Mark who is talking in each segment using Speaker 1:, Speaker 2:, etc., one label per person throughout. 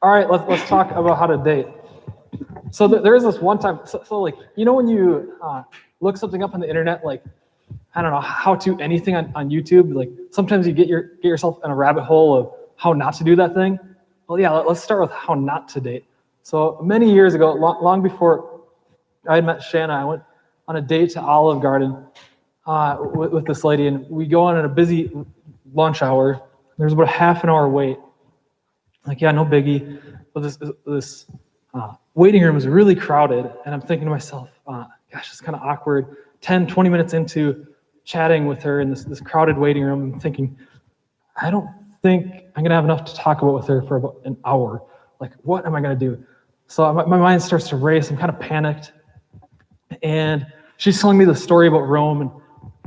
Speaker 1: All right, let's talk about how to date. So there is this one time, so like, you know when you look something up on the internet, like, I don't know, how to anything on YouTube, like sometimes you get yourself in a rabbit hole of how not to do that thing. Well, yeah, let's start with how not to date. So many years ago, long before I had met Shanna, I went on a date to Olive Garden with this lady, and we go on in a busy lunch hour. There's about a half an hour wait. Like, yeah, no biggie. But this waiting room is really crowded, and I'm thinking to myself, gosh, it's kind of awkward. 10, 20 minutes into chatting with her in this crowded waiting room, I'm thinking, I don't think I'm going to have enough to talk about with her for about an hour. Like, what am I going to do? So my mind starts to race. I'm kind of panicked. And she's telling me the story about Rome.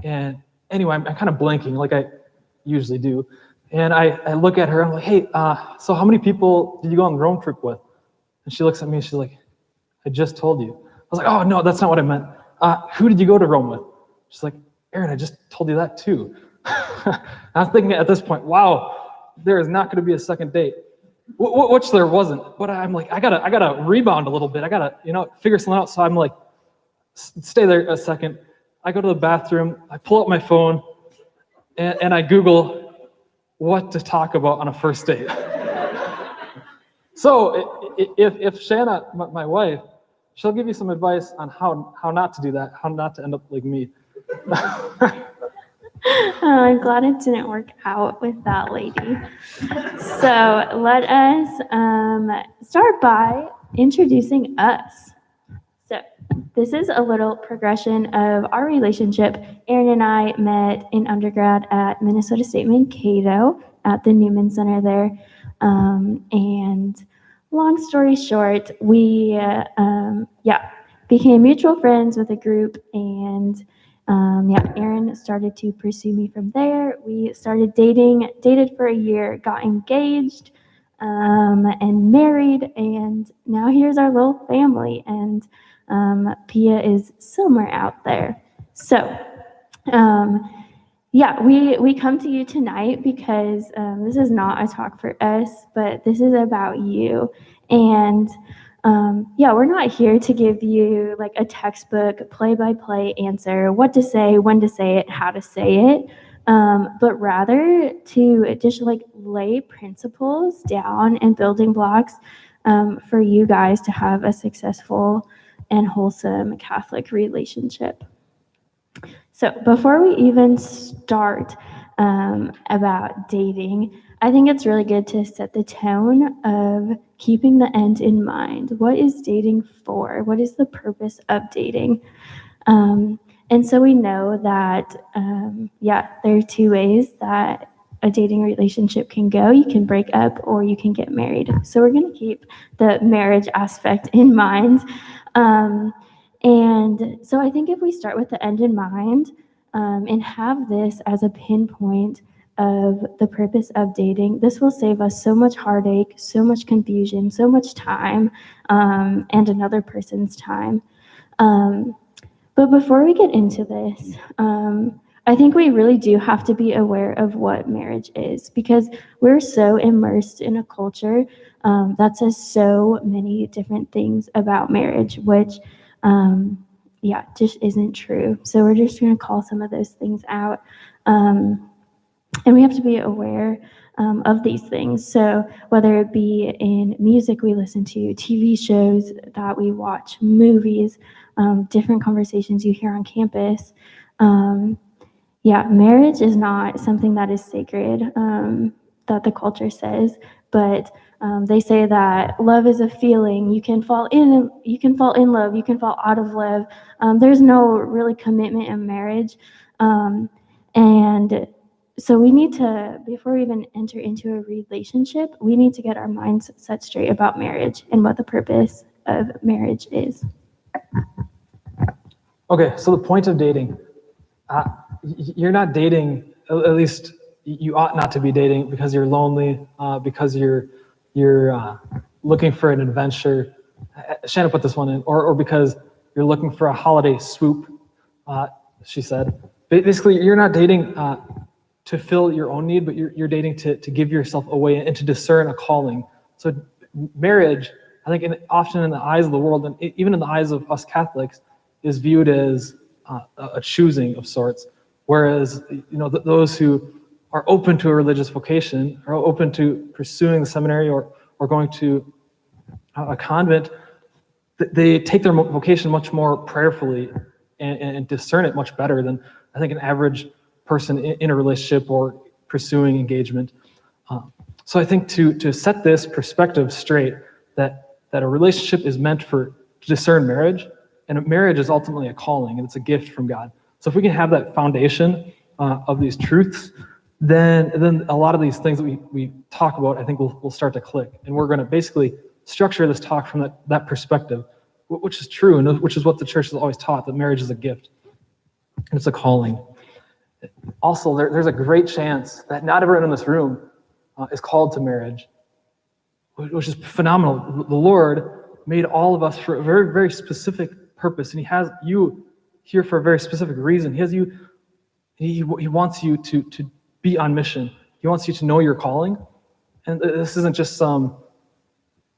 Speaker 1: And anyway, I'm kind of blanking like I usually do. And I look at her, I'm like, hey, so how many people did you go on the Rome trip with? And she looks at me and she's like, I just told you. I was like, oh, no, that's not what I meant. Who did you go to Rome with? She's like, Aaron, I just told you that too. I'm thinking at this point, wow, there is not going to be a second date, which there wasn't. But I'm like, I gotta rebound a little bit. I gotta, figure something out. So I'm like, stay there a second. I go to the bathroom. I pull up my phone, and I Google what to talk about on a first date. So if Shanna, my wife, she'll give you some advice on how not to do that, how not to end up like me.
Speaker 2: I'm glad it didn't work out with that lady. So let us start by introducing us. So this is a little progression of our relationship. Aaron and I met in undergrad at Minnesota State Mankato at the Newman Center there. And long story short, we became mutual friends with a group, and Aaron started to pursue me from there. We started dated for a year, got engaged, and married, and now here's our little family, and Pia is somewhere out there. So, we come to you tonight because this is not a talk for us, but this is about you. And we're not here to give you like a textbook play-by-play answer, what to say, when to say it, how to say it, but rather to just like lay principles down and building blocks for you guys to have a successful and wholesome Catholic relationship. So before we even start about dating, I think it's really good to set the tone of keeping the end in mind. What is dating for? What is the purpose of dating? And so we know that, there are two ways that a dating relationship can go. You can break up or you can get married. So we're going to keep the marriage aspect in mind. And so I think if we start with the end in mind and have this as a pinpoint of the purpose of dating, this will save us so much heartache, so much confusion, so much time, and another person's time. But before we get into this, I think we really do have to be aware of what marriage is, because we're so immersed in a culture that says so many different things about marriage, which just isn't true. So we're just going to call some of those things out. And we have to be aware of these things. So whether it be in music we listen to, TV shows that we watch, movies, different conversations you hear on campus, marriage is not something that is sacred, that the culture says, but they say that love is a feeling. You can fall in love, you can fall out of love. There's no really commitment in marriage. And so we need to, before we even enter into a relationship, we need to get our minds set straight about marriage and what the purpose of marriage is.
Speaker 1: Okay, so the point of dating, you're not dating, at least you ought not to be dating because you're lonely, because you're looking for an adventure. Shanna put this one in, or because you're looking for a holiday swoop, she said. Basically, you're not dating to fill your own need, but you're dating to give yourself away and to discern a calling. So marriage, I think often in the eyes of the world, and even in the eyes of us Catholics, is viewed as a choosing of sorts. Whereas, those who are open to a religious vocation, are open to pursuing the seminary or going to a convent, they take their vocation much more prayerfully and discern it much better than I think an average person in a relationship or pursuing engagement. So I think to set this perspective straight, that a relationship is meant to discern marriage, and a marriage is ultimately a calling, and it's a gift from God. So if we can have that foundation of these truths, then a lot of these things that we talk about, I think will start to click. And we're going to basically structure this talk from that perspective, which is true, and which is what the church has always taught, that marriage is a gift, and it's a calling. Also, there's a great chance that not everyone in this room is called to marriage, which is phenomenal. The Lord made all of us for a very, very specific purpose, and He has you here for a very specific reason. He wants you to be on mission. He wants you to know your calling, and this isn't just some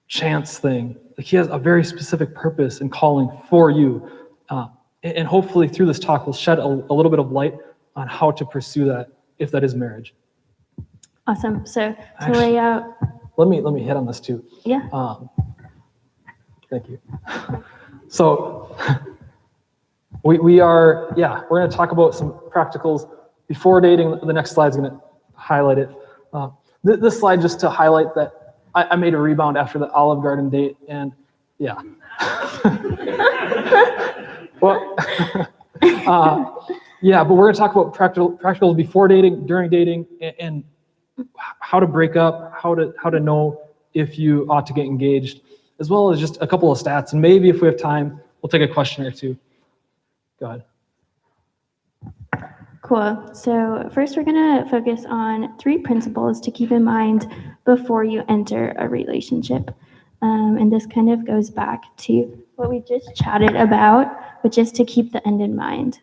Speaker 1: chance thing. Like, He has a very specific purpose and calling for you, and hopefully through this talk we'll shed a little bit of light on how to pursue that, if that is marriage.
Speaker 2: Awesome. So to lay out.
Speaker 1: Let me hit on this too.
Speaker 2: Yeah.
Speaker 1: Thank you. So we're going to talk about some practicals before dating. The next slide is going to highlight it. This slide just to highlight that I made a rebound after the Olive Garden date, and yeah. Well, but we're going to talk about practicals before dating, during dating, and how to break up, how to know if you ought to get engaged, as well as just a couple of stats. And maybe if we have time, we'll take a question or two. Go ahead.
Speaker 2: Cool. So first, we're going to focus on 3 principles to keep in mind before you enter a relationship. And this kind of goes back to what we just chatted about, which is to keep the end in mind.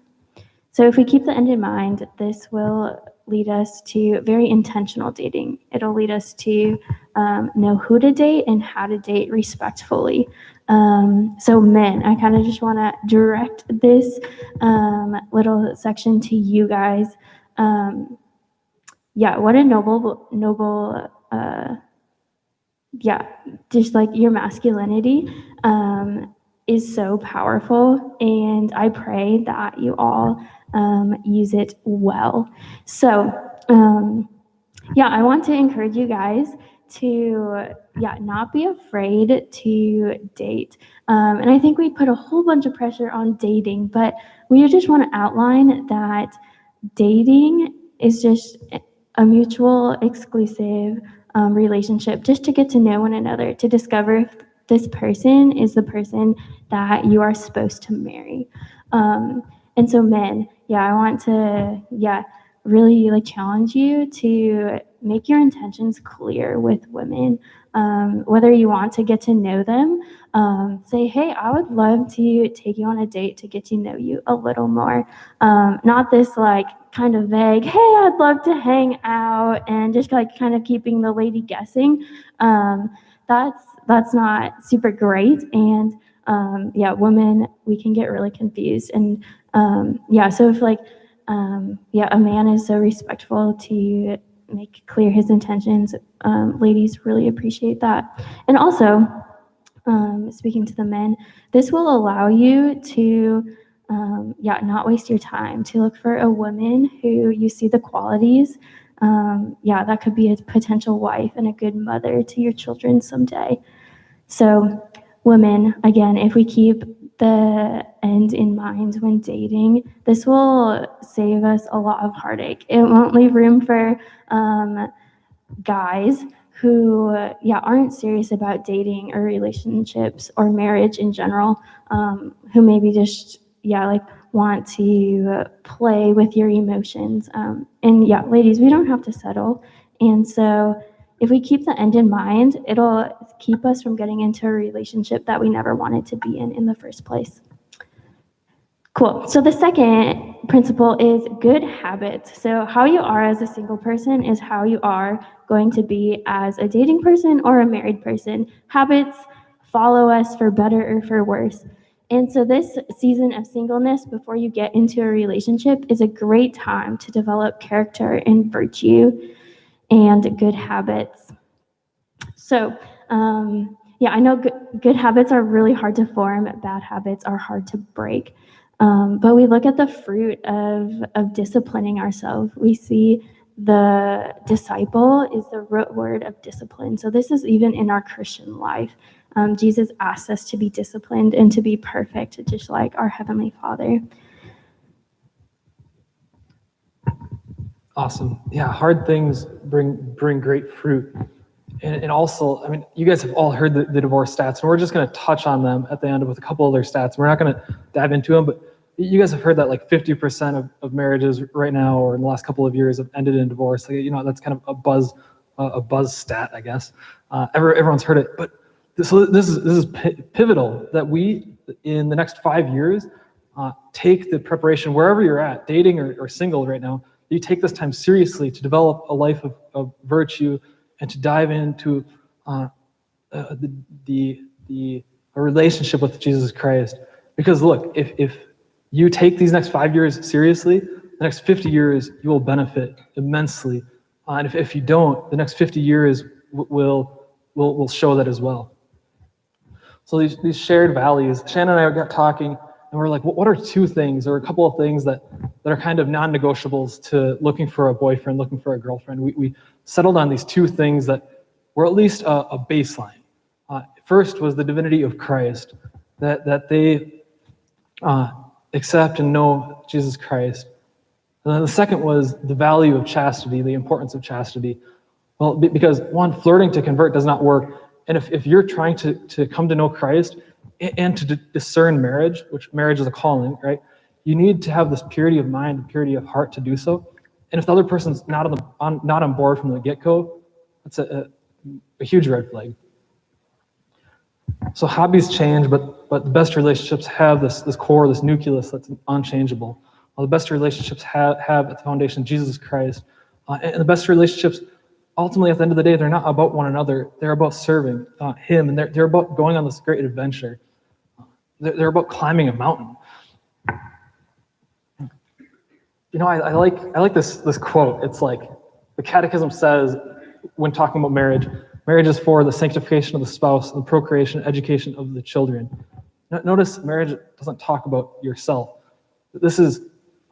Speaker 2: So if we keep the end in mind, this will lead us to very intentional dating. It'll lead us to know who to date and how to date respectfully. So men, I kind of just want to direct this little section to you guys. What a noble, just like your masculinity is so powerful, and I pray that you all use it well. So, I want to encourage you guys to, not be afraid to date. And I think we put a whole bunch of pressure on dating, but we just want to outline that dating is just a mutual, exclusive relationship, just to get to know one another, to discover if this person is the person that you are supposed to marry. And so men, I want to, really challenge you to make your intentions clear with women. Whether you want to get to know them, say, hey, I would love to take you on a date to get to know you a little more. Not this kind of vague, hey, I'd love to hang out, and just kind of keeping the lady guessing. That's not super great. And women, we can get really confused. And so if a man is so respectful to make clear his intentions, ladies really appreciate that. And also, speaking to the men, this will allow you to not waste your time, to look for a woman who you see the qualities. That could be a potential wife and a good mother to your children someday. So women, again, if we keep the end in mind when dating, this will save us a lot of heartache. It won't leave room for guys who aren't serious about dating or relationships or marriage in general, who maybe just want to play with your emotions. Ladies, we don't have to settle. And so if we keep the end in mind, it'll keep us from getting into a relationship that we never wanted to be in the first place. Cool. So the second principle is good habits. So how you are as a single person is how you are going to be as a dating person or a married person. Habits follow us for better or for worse. And so this season of singleness before you get into a relationship is a great time to develop character and virtue and good habits. So, yeah, I know good habits are really hard to form, bad habits are hard to break. But we look at the fruit of disciplining ourselves. We see the disciple is the root word of discipline. So this is even in our Christian life. Jesus asks us to be disciplined and to be perfect, just like our Heavenly Father.
Speaker 1: Awesome. Yeah, hard things bring great fruit. And also, I mean, you guys have all heard the divorce stats, and we're just going to touch on them at the end with a couple other stats. We're not going to dive into them, but you guys have heard that like 50% of marriages right now or in the last couple of years have ended in divorce. Like, you know, that's kind of a buzz stat, I guess. Everyone's heard it, but this is pivotal that we, in the next 5 years, take the preparation wherever you're at, dating or single right now. You take this time seriously to develop a life of virtue and to dive into a relationship with Jesus Christ. Because look, if you take these next 5 years seriously, the next 50 years you will benefit immensely. And if you don't, the next 50 years will show that as well. So these shared values, Shanna and I got talking, and we're like, what are two things or a couple of things that are kind of non-negotiables to looking for a boyfriend, looking for a girlfriend? We settled on these two things that were at least a baseline. First was the divinity of Christ, that they accept and know Jesus Christ. And then the second was the value of chastity, the importance of chastity. Well, because one, flirting to convert does not work. And if you're trying to come to know Christ and to discern marriage, which marriage is a calling, right? You need to have this purity of mind and purity of heart to do so. And if the other person's not on board from the get-go, that's a huge red flag. So hobbies change, but the best relationships have this core, this nucleus that's unchangeable. Well, the best relationships have at the foundation Jesus Christ. And the best relationships, ultimately, at the end of the day, they're not about one another. They're about serving Him, and they're about going on this great adventure. They're about climbing a mountain. You know, I like this quote. It's like the Catechism says when talking about marriage is for the sanctification of the spouse, the procreation, education of the children. Notice marriage doesn't talk about yourself. This is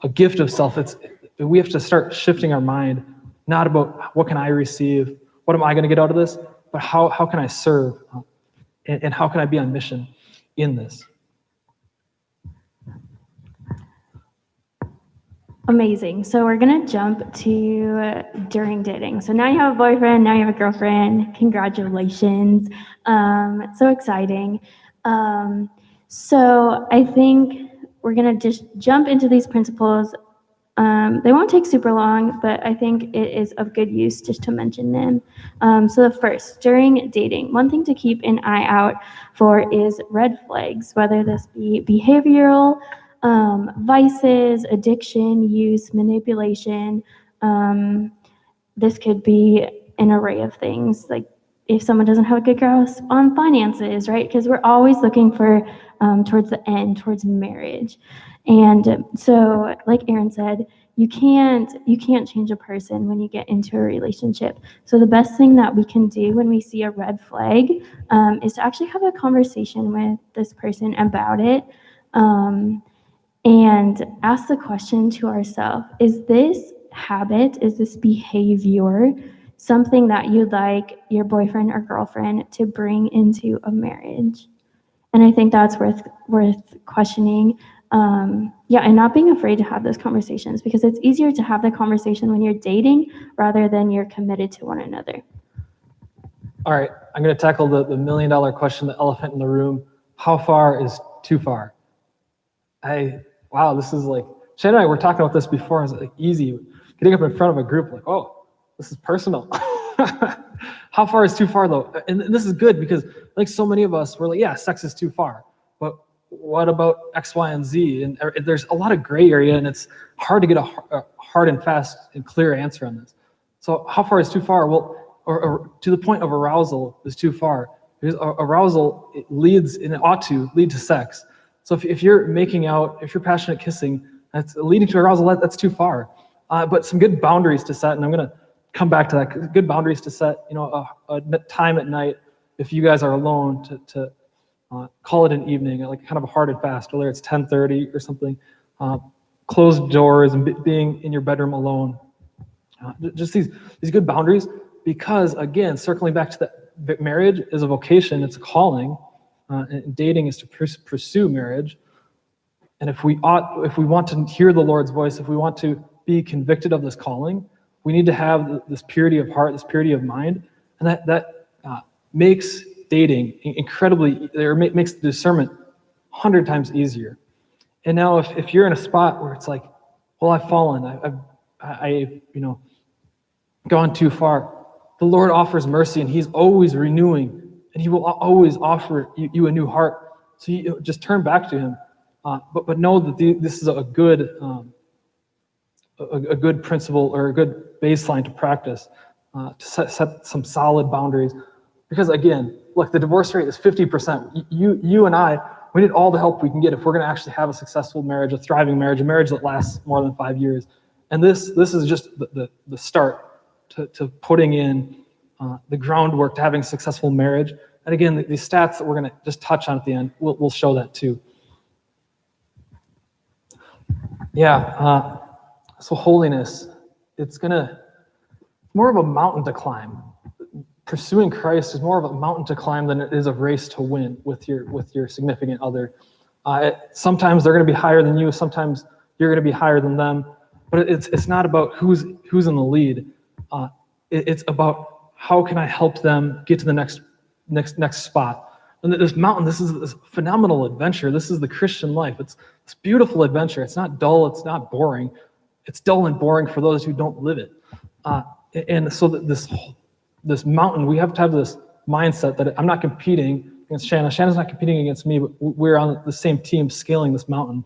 Speaker 1: a gift of self. We have to start shifting our mind, not about what can I receive, what am I going to get out of this, but how can I serve, and how can I be on mission in this.
Speaker 2: Amazing. So we're going to jump to during dating. So now you have a boyfriend, now you have a girlfriend. Congratulations. So exciting. So I think we're going to just jump into these principles. They won't take super long, but I think it is of good use just to mention them. So the first, during dating, one thing to keep an eye out for is red flags, whether this be behavioral, vices, addiction, use, manipulation. This could be an array of things, like if someone doesn't have a good grasp on finances, right? Because we're always looking for towards the end, towards marriage. And so, like Aaron said, you can't change a person when you get into a relationship. So the best thing that we can do when we see a red flag is to actually have a conversation with this person about it. And ask the question to ourselves, is this habit, is this behavior something that you'd like your boyfriend or girlfriend to bring into a marriage? And I think that's worth questioning. And not being afraid to have those conversations, because it's easier to have the conversation when you're dating rather than you're committed to one another.
Speaker 1: All right, I'm going to tackle the $1 million question, the elephant in the room. How far is too far? Wow, this is like, Shanna and I were talking about this before. It's like easy. Getting up in front of a group, like, oh, this is personal. How far is too far, though? And this is good because, like so many of us, we're like, yeah, sex is too far. But what about X, Y, and Z? And there's a lot of gray area, and it's hard to get a hard and fast and clear answer on this. So how far is too far? Well, or to the point of arousal is too far. Because arousal, it leads, and it ought to lead to sex. So if you're making out, if you're passionate kissing, that's leading to arousal, that's too far. But some good boundaries to set, and I'm going to come back to that. Good boundaries to set, a time at night if you guys are alone to call it an evening, like kind of a hard and fast, whether it's 10:30 or something. Closed doors and being in your bedroom alone. Just these good boundaries, because again, circling back to that, marriage is a vocation, it's a calling, and dating is to pursue marriage. And if we want to hear the Lord's voice, if we want to be convicted of this calling, we need to have this purity of heart, this purity of mind, and that makes dating incredibly, or makes the discernment 100 times easier. And now if you're in a spot where it's like, well, I've fallen, I've gone too far, the Lord offers mercy, and he's always renewing, and he will always offer you a new heart. So you just turn back to him. But know that this is a good principle, or a good baseline to practice, to set some solid boundaries. Because again, look, the divorce rate is 50%. You and I, we need all the help we can get if we're going to actually have a successful marriage, a thriving marriage, a marriage that lasts more than 5 years. And this is just the start to putting in the groundwork to having a successful marriage. And again, the stats that we're going to just touch on at the end will show that too. Yeah, so holiness, it's more of a mountain to climb. Pursuing Christ is more of a mountain to climb than it is a race to win with your significant other. Sometimes they're going to be higher than you. Sometimes you're going to be higher than them. But it's not about who's in the lead. It's about how can I help them get to the next spot. And this mountain, this is this phenomenal adventure. This is the Christian life. It's this beautiful adventure. It's not dull. It's not boring. It's dull and boring for those who don't live it. And so this mountain, we have to have this mindset that I'm not competing against Shanna. Shanna's not competing against me, but we're on the same team scaling this mountain.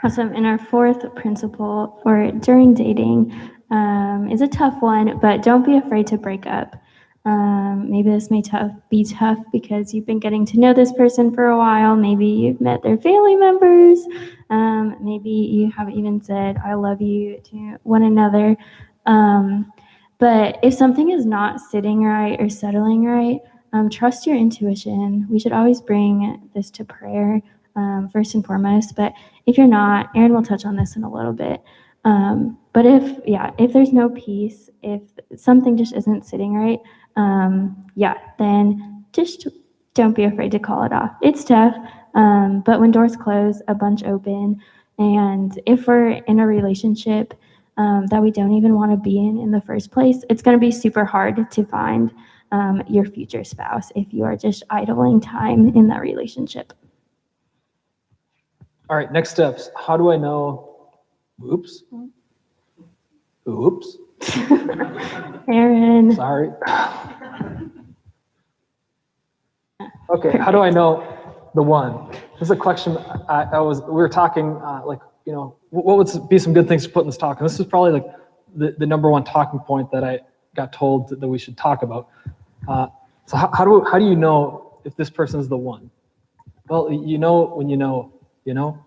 Speaker 2: Awesome. And our fourth principle for during dating is a tough one, but don't be afraid to break up. Maybe this may be tough because you've been getting to know this person for a while. Maybe you've met their family members. Maybe you haven't even said, I love you to one another. But if something is not sitting right or settling right, trust your intuition. We should always bring this to prayer first and foremost. But if you're not, Aaron will touch on this in a little bit. But if there's no peace, if something just isn't sitting right, then just don't be afraid to call it off. It's tough, but when doors close, a bunch open. And if we're in a relationship that we don't even want to be in the first place, it's going to be super hard to find your future spouse if you are just idling time in that relationship.
Speaker 1: All right, next steps. How do I know? Oops.
Speaker 2: Aaron.
Speaker 1: Sorry. Okay, how do I know the one? This is a question we were talking, what would be some good things to put in this talk? And this is probably like the number one talking point that I got told that we should talk about. So how do you know if this person is the one? Well, you know when you know, you know?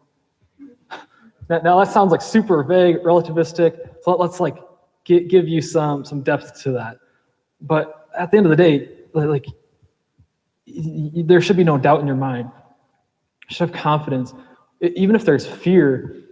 Speaker 1: Now that sounds like super vague, relativistic. So let's give you some depth to that. But at the end of the day, there should be no doubt in your mind. You should have confidence, even if there's fear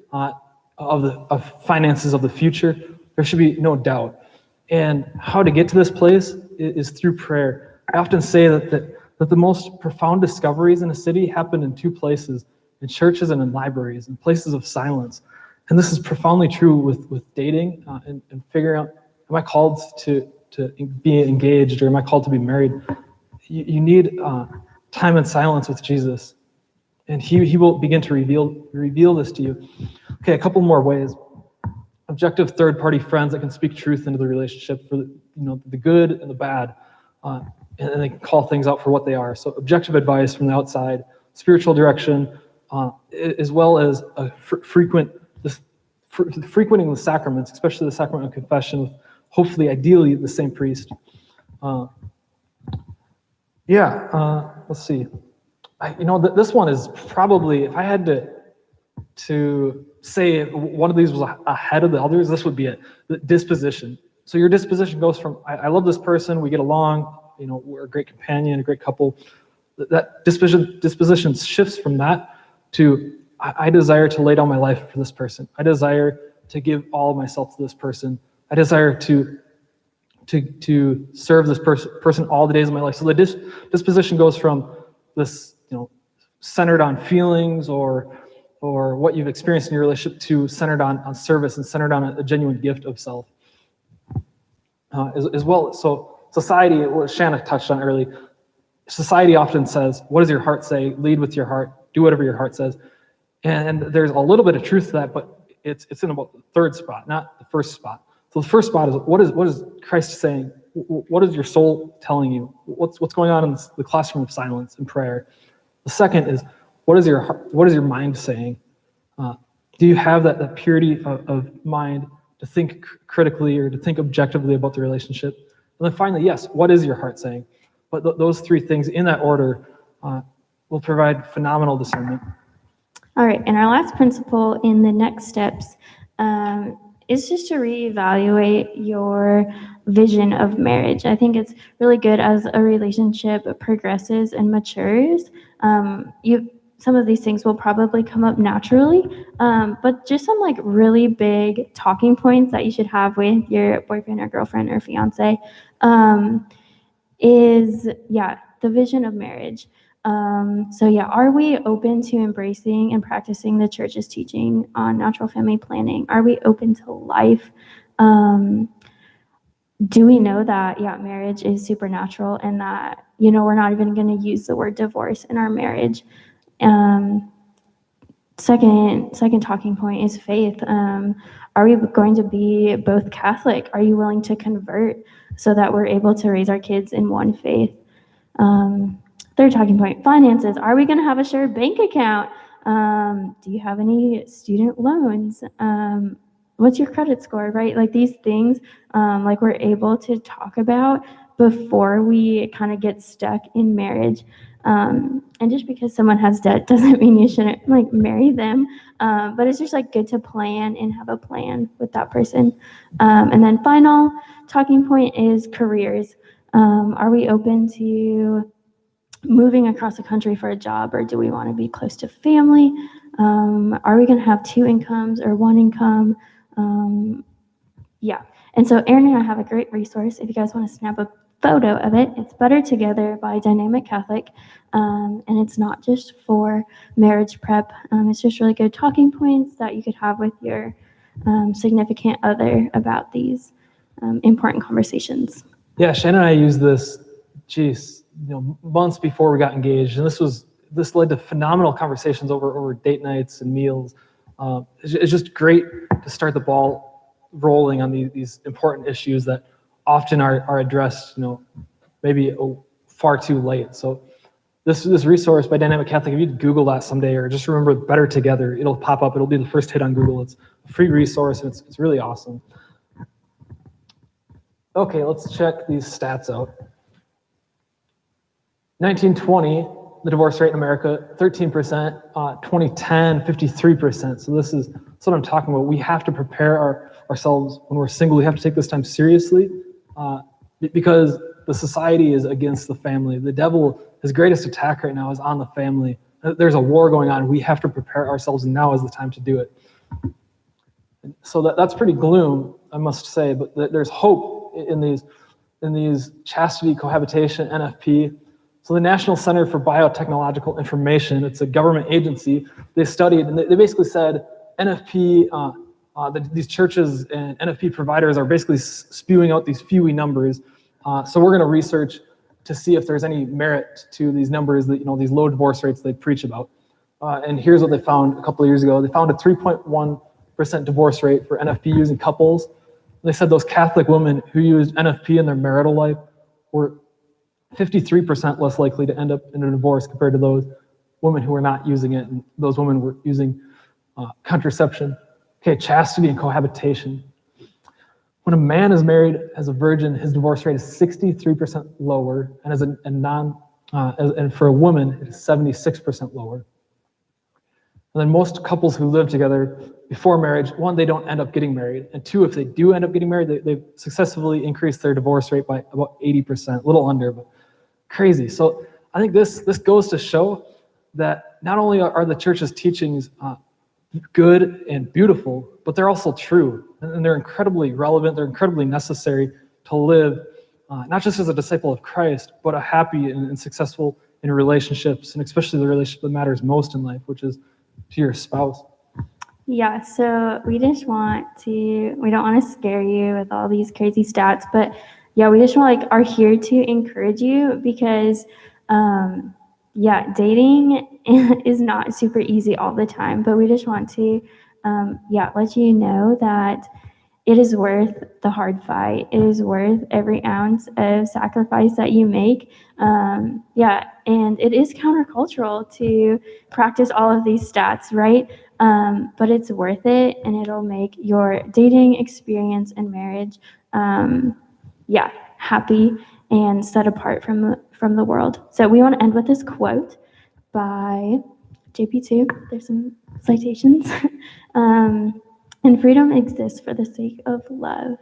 Speaker 1: of finances of the future. There should be no doubt. And how to get to this place is through prayer. I often say that the most profound discoveries in a city happen in two places: in churches and in libraries, in places of silence. And this is profoundly true with dating and figuring out, am I called to be engaged, or am I called to be married? You need time in silence with Jesus, and he will begin to reveal this to you. Okay, a couple more ways. Objective third-party friends that can speak truth into the relationship for the good and the bad, and they can call things out for what they are. So objective advice from the outside, spiritual direction, as well as frequenting the sacraments, especially the sacrament of confession, with hopefully, ideally, the same priest. Let's see. This one is probably, if I had to say one of these was ahead of the others, this would be it. The disposition. So your disposition goes from, I love this person, we get along, we're a great companion, a great couple. That disposition shifts from that to, I desire to lay down my life for this person. I desire to give all of myself to this person. I desire to serve this person all the days of my life. So the disposition goes from this, centered on feelings or what you've experienced in your relationship to centered on service and centered on a genuine gift of self. As well, so society, what Shanna touched on early, society often says, what does your heart say? Lead with your heart. Do whatever your heart says. And there's a little bit of truth to that, but it's in about the third spot, not the first spot. So the first spot is what is Christ saying? What is your soul telling you? What's going on in the classroom of silence and prayer? The second is what is your mind saying? Do you have that purity of mind to think critically or to think objectively about the relationship? And then finally, yes, what is your heart saying? But those three things in that order will provide phenomenal discernment.
Speaker 2: All right, and our last principle in the next steps is just to reevaluate your vision of marriage. I think it's really good as a relationship progresses and matures. Some of these things will probably come up naturally, but just some really big talking points that you should have with your boyfriend or girlfriend or fiance is the vision of marriage. Are we open to embracing and practicing the church's teaching on natural family planning? Are we open to life? Do we know that marriage is supernatural and that we're not even going to use the word divorce in our marriage? Second talking point is faith. Are we going to be both Catholic? Are you willing to convert so that we're able to raise our kids in one faith? Third talking point, finances. Are we going to have a shared bank account? Do you have any student loans? What's your credit score, right? These things, we're able to talk about before we kind of get stuck in marriage. And just because someone has debt doesn't mean you shouldn't marry them. But it's just good to plan and have a plan with that person. And then final talking point is careers. Are we open to moving across the country for a job, or do we want to be close to family? Are we going to have two incomes or one income? And so Aaron and I have a great resource if you guys want to snap a photo of it. It's Better Together by Dynamic Catholic, and it's not just for marriage prep. It's just really good talking points that you could have with your significant other about these important conversations.
Speaker 1: Yeah, Shanna and I used this, months before we got engaged, and this led to phenomenal conversations over date nights and meals. It's just great to start the ball rolling on these important issues that often are addressed, maybe far too late. So this resource by Dynamic Catholic, if you Google that someday, or just remember Better Together, it'll pop up. It'll be the first hit on Google. It's a free resource, and it's really awesome. Okay, let's check these stats out. 1920, the divorce rate in America, 13%. 2010, 53%. So that's what I'm talking about. We have to prepare ourselves when we're single. We have to take this time seriously because the society is against the family. The devil, his greatest attack right now is on the family. There's a war going on. We have to prepare ourselves, and now is the time to do it. So that's pretty gloom, I must say, but there's hope in these chastity, cohabitation, NFP. So the National Center for Biotechnological Information, it's a government agency. They studied, and they basically said NFP, these churches and NFP providers are basically spewing out these fewy numbers. So we're going to research to see if there's any merit to these numbers, that these low divorce rates they preach about. And here's what they found a couple of years ago. They found a 3.1% divorce rate for NFP using couples. They said those Catholic women who used NFP in their marital life were 53% less likely to end up in a divorce compared to those women who were not using it, and those women were using contraception. Okay, chastity and cohabitation. When a man is married as a virgin, his divorce rate is 63% lower, and and for a woman, it is 76% lower. And then most couples who live together before marriage, one, they don't end up getting married, and two, if they do end up getting married, they've successfully increased their divorce rate by about 80%, a little under, but crazy. So I think this goes to show that not only are the church's teachings good and beautiful, but they're also true, and they're incredibly relevant, they're incredibly necessary to live, not just as a disciple of Christ, but a happy and successful in relationships, and especially the relationship that matters most in life, which is to your spouse.
Speaker 2: Yeah, so we don't want to scare you with all these crazy stats, but yeah, we just are here to encourage you because, dating is not super easy all the time, but we just want to, let you know that it is worth the hard fight. It is worth every ounce of sacrifice that you make. And it is countercultural to practice all of these stats, right? But it's worth it, and it'll make your dating experience and marriage, happy and set apart from the world. So we want to end with this quote by JP2. There's some citations. And freedom exists for the sake of love.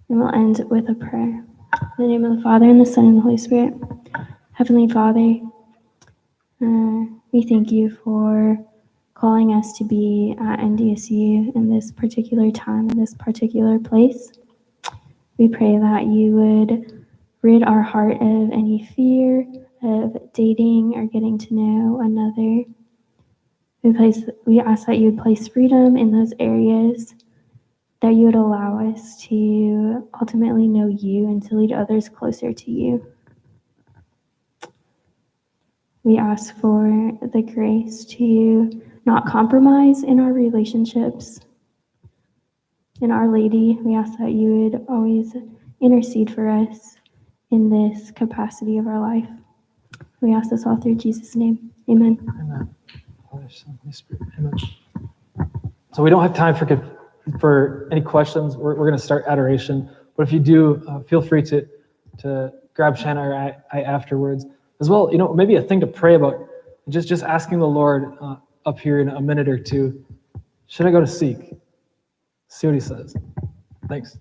Speaker 2: And we'll end with a prayer. In the name of the Father, and the Son, and the Holy Spirit. Heavenly Father, we thank you for calling us to be at NDSU in this particular time, in this particular place. We pray that you would rid our heart of any fear of dating or getting to know another. We ask that you would place freedom in those areas, that you would allow us to ultimately know you and to lead others closer to you. We ask for the grace to not compromise in our relationships. In Our Lady, we ask that you would always intercede for us in this capacity of our life. We ask this all through Jesus' name. Amen.
Speaker 1: Amen. Father, Son, Holy Spirit. Amen. So we don't have time for any questions. We're going to start adoration. But if you do, feel free to grab Shanna or I afterwards. As well, maybe a thing to pray about, just asking the Lord up here in a minute or two, should I go to seek? See what he says. Thanks.